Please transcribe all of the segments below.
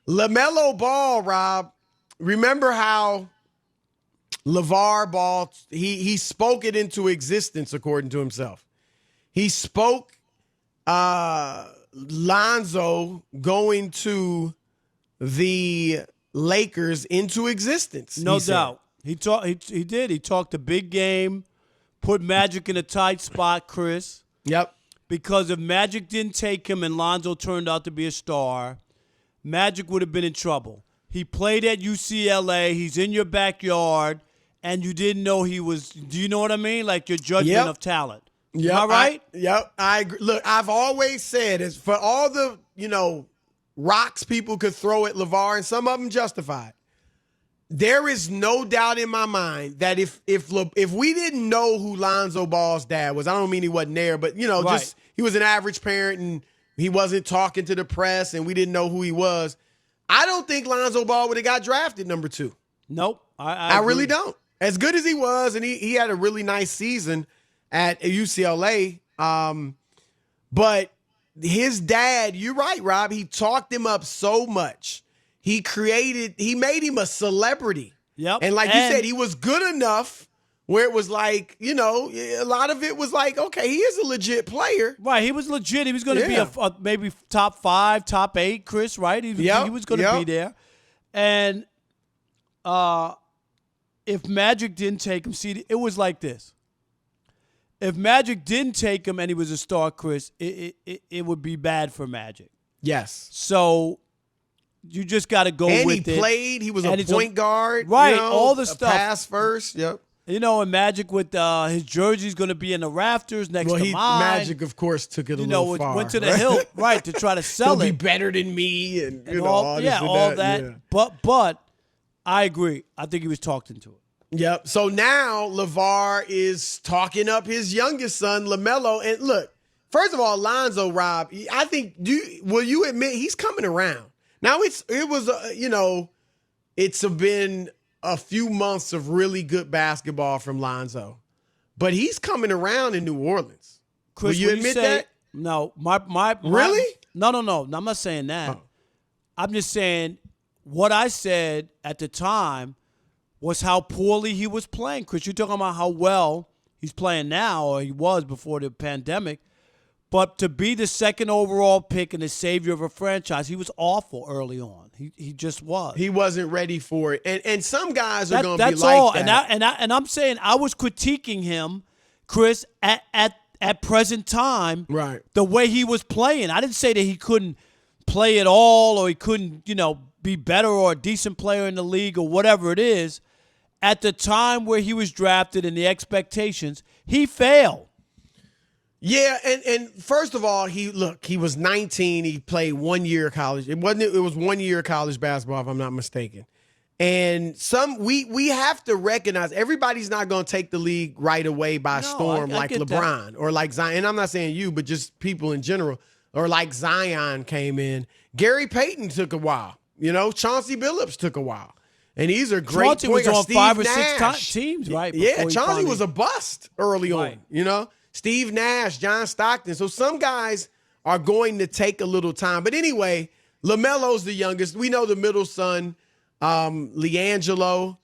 LaMelo Ball, Rob, remember how LaVar Ball, he spoke it into existence according to himself. He spoke Lonzo going to the Lakers into existence. No doubt. He did. He talked a big game, put Magic in a tight spot, Chris. Yep. Because if Magic didn't take him and Lonzo turned out to be a star, Magic would have been in trouble. He played at UCLA. He's in your backyard, and you didn't know he was. Do you know what I mean? Like your judgment of talent. Yep. Am I right? I agree. Look, I've always said, is for all the, rocks people could throw at LaVar, and some of them justified, there is no doubt in my mind that if we didn't know who Lonzo Ball's dad was, I don't mean he wasn't there, but, just he was an average parent and he wasn't talking to the press and we didn't know who he was, I don't think Lonzo Ball would have got drafted number 2. Nope. I really don't. As good as he was, and he had a really nice season at UCLA, but his dad, you're right, Rob, he talked him up so much. He made him a celebrity. Yep. And like you said, he was good enough where it was like, a lot of it was like, okay, he is a legit player. Right, he was legit. He was going to be a maybe top 5, top 8, Chris, right? He was going to be there. And if Magic didn't take him, see, it was like this. If Magic didn't take him and he was a star, Chris, it would be bad for Magic. Yes. So you just got to go with it. And he played. He was a point guard. Right, all the stuff. Pass first, yep. And Magic with his jersey's going to be in the rafters next to mine. Magic, of course, took it a little far. Went to the hill, right, to try to sell He'll it. be better than me and all that. Yeah. But I agree. I think he was talked into it. Yep. So now LaVar is talking up his youngest son, LaMelo. And look, first of all, Lonzo, Rob, I think, will you admit he's coming around? Now it's been a few months of really good basketball from Lonzo, but he's coming around in New Orleans. Chris, will you admit that? No, really? No. I'm not saying that. Oh. I'm just saying what I said at the time was how poorly he was playing. Chris, you're talking about how well he's playing now, or he was before the pandemic. But to be the second overall pick and the savior of a franchise, he was awful early on. He just was. He wasn't ready for it. And some guys are going to be that's like all. that. And I'm saying I was critiquing him, Chris, at present time, right, the way he was playing. I didn't say that he couldn't play at all or he couldn't, be better or a decent player in the league or whatever it is. At the time where he was drafted and the expectations, he failed. Yeah, and first of all, he was 19. He played 1 year of college. It was 1 year of college basketball, if I'm not mistaken. And we have to recognize everybody's not going to take the league right away by storm like LeBron or like Zion. And I'm not saying you, but just people in general, or like Zion came in. Gary Payton took a while. Chauncey Billups took a while. And these are great. Chauncey was on Steve 5 or Nash. 6 teams, right? Yeah, Chauncey was a bust early right. on, Steve Nash, John Stockton. So some guys are going to take a little time. But anyway, LaMelo's the youngest. We know the middle son, LiAngelo.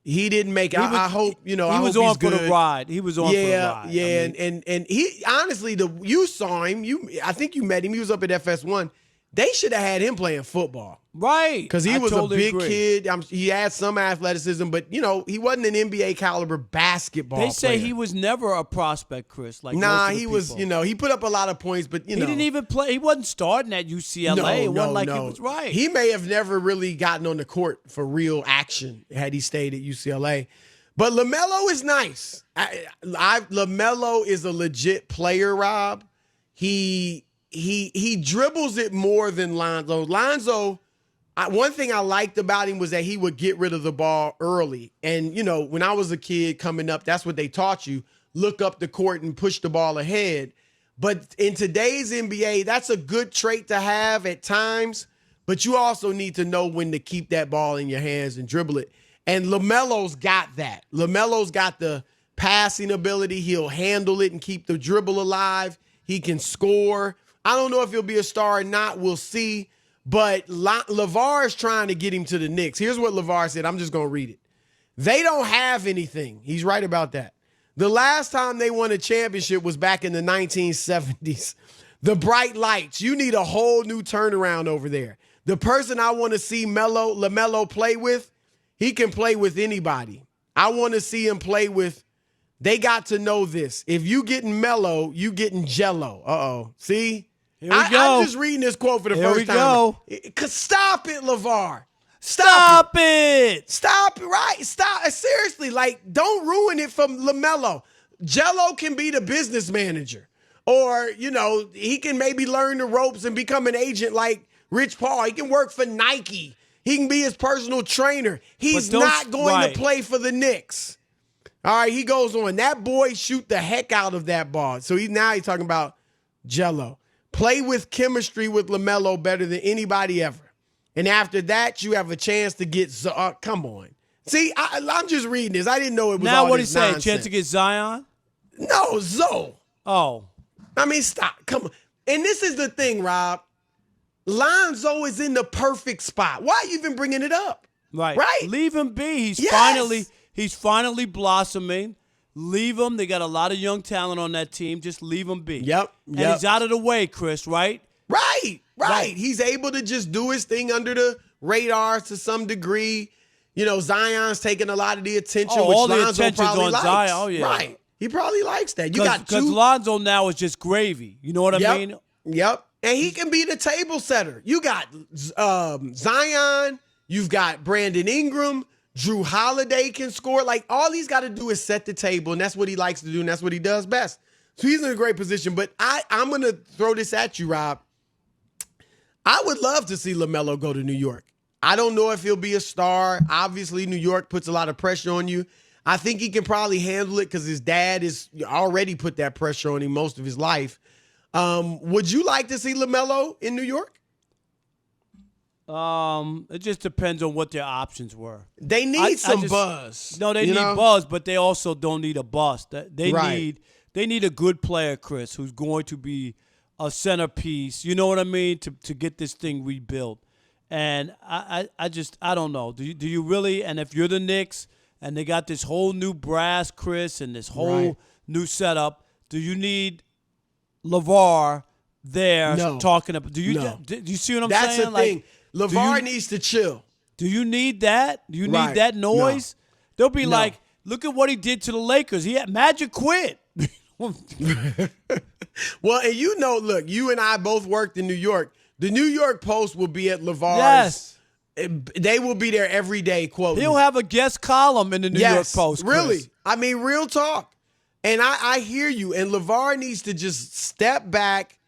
He didn't make it. I hope, he was on for the ride. He was on for the ride. Yeah, and he honestly, you saw him. I think you met him. He was up at FS1. They should have had him playing football. Right. Because he was totally a big kid. He had some athleticism, but, he wasn't an NBA caliber basketball player. They say he was never a prospect, Chris. He was, he put up a lot of points, but, He didn't even play. He wasn't starting at UCLA. It wasn't like he was right. He may have never really gotten on the court for real action had he stayed at UCLA. But LaMelo is nice. LaMelo is a legit player, Rob. He dribbles it more than Lonzo. Lonzo, one thing I liked about him was that he would get rid of the ball early. And, when I was a kid coming up, that's what they taught you. Look up the court and push the ball ahead. But in today's NBA, that's a good trait to have at times. But you also need to know when to keep that ball in your hands and dribble it. And LaMelo's got that. LaMelo's got the passing ability. He'll handle it and keep the dribble alive. He can score. I don't know if he'll be a star or not. We'll see. But LaVar is trying to get him to the Knicks. Here's what LaVar said. I'm just going to read it. They don't have anything. He's right about that. The last time they won a championship was back in the 1970s. The bright lights. You need a whole new turnaround over there. The person I want to see LaMelo play with, he can play with anybody. I want to see him play with, they got to know this. If you getting Melo, you getting Jello. Uh-oh. See? Here we go. I'm just reading this quote for the first time. Here we go. Stop it, LaVar. Stop it. Stop it, right? Stop. Seriously, like, don't ruin it for LaMelo. Jello can be the business manager. Or, you know, he can maybe learn the ropes and become an agent like Rich Paul. He can work for Nike. He can be his personal trainer. He's not going to play for the Knicks. All right, he goes on. That boy shoot the heck out of that ball. So he's talking about Jello. Play with chemistry with LaMelo better than anybody ever. And after that, you have a chance to get come on. See, I'm just reading this. I didn't know it was now all what this he's saying, nonsense. chance to get Zion? No, Zoe. Oh. I mean, stop. Come on. And this is the thing, Rob. Lonzo is in the perfect spot. Why are you even bringing it up? Right. Right? Leave him be. He's finally blossoming. Leave him. They got a lot of young talent on that team. Just leave him be. Yep. And he's out of the way, Chris, right? Right. He's able to just do his thing under the radar to some degree. You know, Zion's taking a lot of the attention, which all Lonzo the attention's probably on likes. Zion. Oh, yeah. Right. He probably likes that. You got two. Because Lonzo now is just gravy. You know what I mean? Yep. And he can be the table setter. You got Zion. You've got Brandon Ingram. Drew Holiday can score. Like, all he's got to do is set the table, and that's what he likes to do, and that's what he does best. So he's in a great position. But I'm going to throw this at you, Rob. I would love to see LaMelo go to New York. I don't know if he'll be a star. Obviously, New York puts a lot of pressure on you. I think he can probably handle it because his dad is already put that pressure on him most of his life. Would you like to see LaMelo in New York? It just depends on what their options were. They need some buzz. No, they need buzz, but they also don't need a bust. They need a good player, Chris, who's going to be a centerpiece. You know what I mean? To get this thing rebuilt. And I don't know. Do you really? And if you're the Knicks and they got this whole new brass, Chris, and this whole new setup, do you need LaVar there talking about? Do you see what I'm saying? That's the thing. LaVar needs to chill. Do you need that? Do you need that noise? They'll be like, look at what he did to the Lakers. Magic quit. Well, and look, you and I both worked in New York. The New York Post will be at LaVar's. Yes. They will be there every day quoting. He'll have a guest column in the New York Post, Chris. Really. I mean, real talk. And I hear you. And LaVar needs to just step back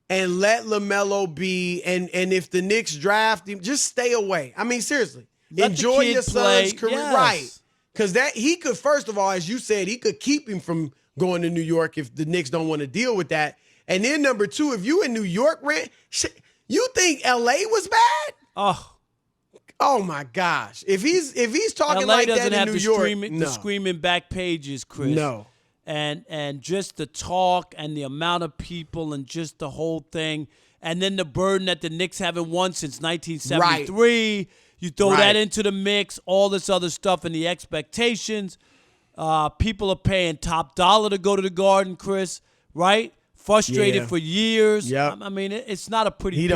and let LaMelo be. And if the Knicks draft him, just stay away. I mean, seriously. Enjoy your son's career. Yes. Right. Because he could, first of all, as you said, he could keep him from going to New York if the Knicks don't want to deal with that. And then number two, if you in New York, you think L.A. was bad? Oh my gosh! If he's talking LA like doesn't that have in New York, the screaming back pages, Chris. No. And just the talk and the amount of people and just the whole thing, and then the burden that the Knicks haven't won since 1973. Right. You throw that into the mix, all this other stuff, and the expectations. People are paying top dollar to go to the Garden, Chris. Right? Frustrated for years. Yep. I mean, it's not a pretty picture.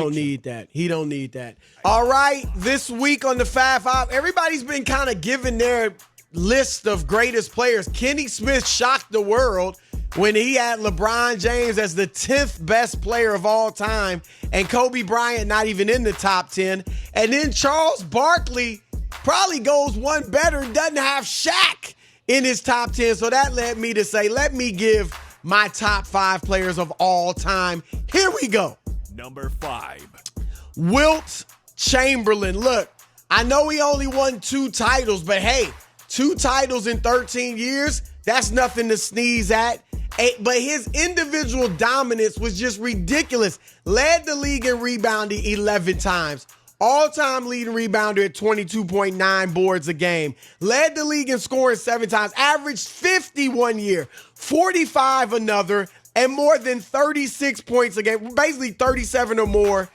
He don't need that. All right, this week on the Fab Five, everybody's been kind of giving their list of greatest players. Kenny Smith shocked the world when he had LeBron James as the 10th best player of all time and Kobe Bryant not even in the top 10. And then Charles Barkley probably goes one better, doesn't have Shaq in his top 10. So that led me to say, let me give my top 5 players of all time. Here we go. Number 5. Wilt Chamberlain. Look, I know he only won 2 titles, but hey, 2 titles in 13 years, that's nothing to sneeze at. But his individual dominance was just ridiculous. Led the league in rebounding 11 times. All-time leading rebounder at 22.9 boards a game. Led the league in scoring 7 times. Averaged 50 one year, 45 another, and more than 36 points a game. Basically 37 or more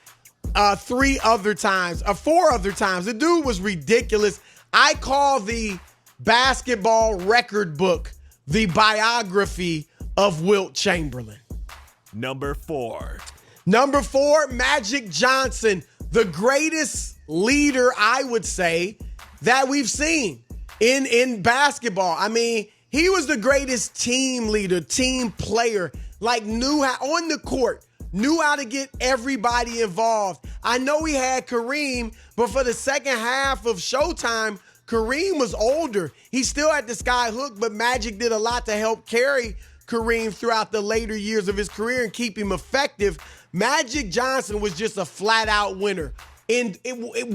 4 other times. The dude was ridiculous. I call the basketball record book the biography of Wilt Chamberlain. Number 4. Number 4, Magic Johnson, the greatest leader, I would say, that we've seen in basketball. I mean, he was the greatest team leader, team player, like knew how, on the court, knew how to get everybody involved. I know he had Kareem, but for the second half of Showtime, Kareem was older. He still had the sky hook, but Magic did a lot to help carry Kareem throughout the later years of his career and keep him effective. Magic Johnson was just a flat-out winner. In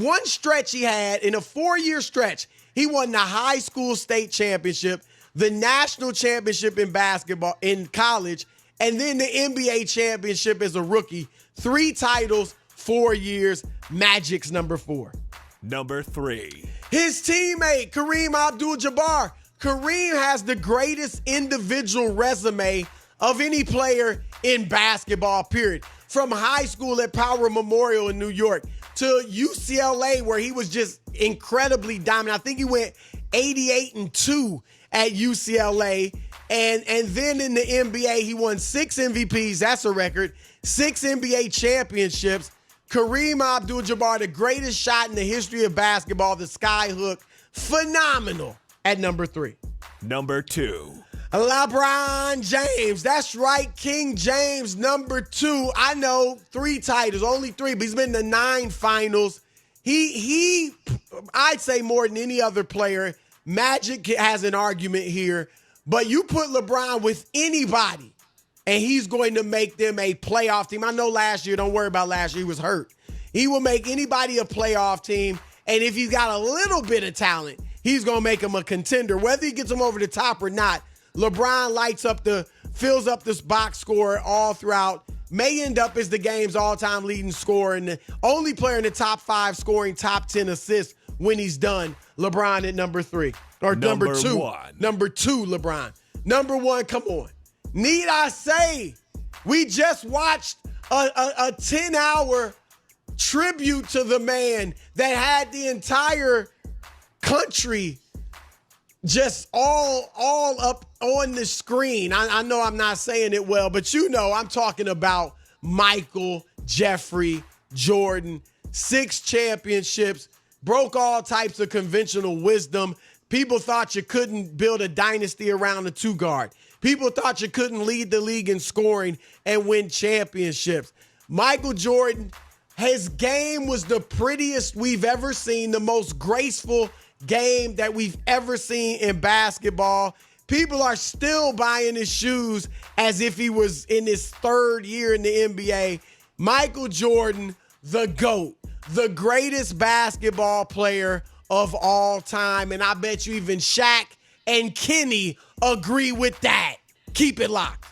one stretch he had, in a 4-year stretch, he won the high school state championship, the national championship in basketball in college, and then the NBA championship as a rookie. 3 titles, 4 years. Magic's number 4. Number 3. His teammate, Kareem Abdul-Jabbar. Kareem has the greatest individual resume of any player in basketball, period. From high school at Power Memorial in New York to UCLA, where he was just incredibly dominant. I think he went 88-2 at UCLA. And then in the NBA, he won 6 MVPs. That's a record. 6 NBA championships. Kareem Abdul-Jabbar, the greatest shot in the history of basketball, the sky hook. Phenomenal at number 3. Number 2. LeBron James. That's right, King James, number 2. I know, 3 titles, only 3, but he's been to 9 finals. He I'd say more than any other player. Magic has an argument here, but you put LeBron with anybody, and he's going to make them a playoff team. I know last year, don't worry about last year, he was hurt. He will make anybody a playoff team, and if he's got a little bit of talent, he's going to make him a contender. Whether he gets them over the top or not, LeBron fills up this box score all throughout, may end up as the game's all-time leading scorer and the only player in the top 5 scoring top 10 assists when he's done. LeBron at number 3. Or number 2. 1. Number 2, LeBron. Number 1, come on. Need I say, we just watched a 10-hour tribute to the man that had the entire country just all up on the screen. I know I'm not saying it well, but you know I'm talking about Michael Jeffrey Jordan. 6 championships, broke all types of conventional wisdom. People thought you couldn't build a dynasty around a 2-guard. People thought you couldn't lead the league in scoring and win championships. Michael Jordan, his game was the prettiest we've ever seen, the most graceful game that we've ever seen in basketball. People are still buying his shoes as if he was in his 3rd year in the NBA. Michael Jordan, the GOAT, the greatest basketball player of all time. And I bet you even Shaq and Kenny agree with that. Keep it locked.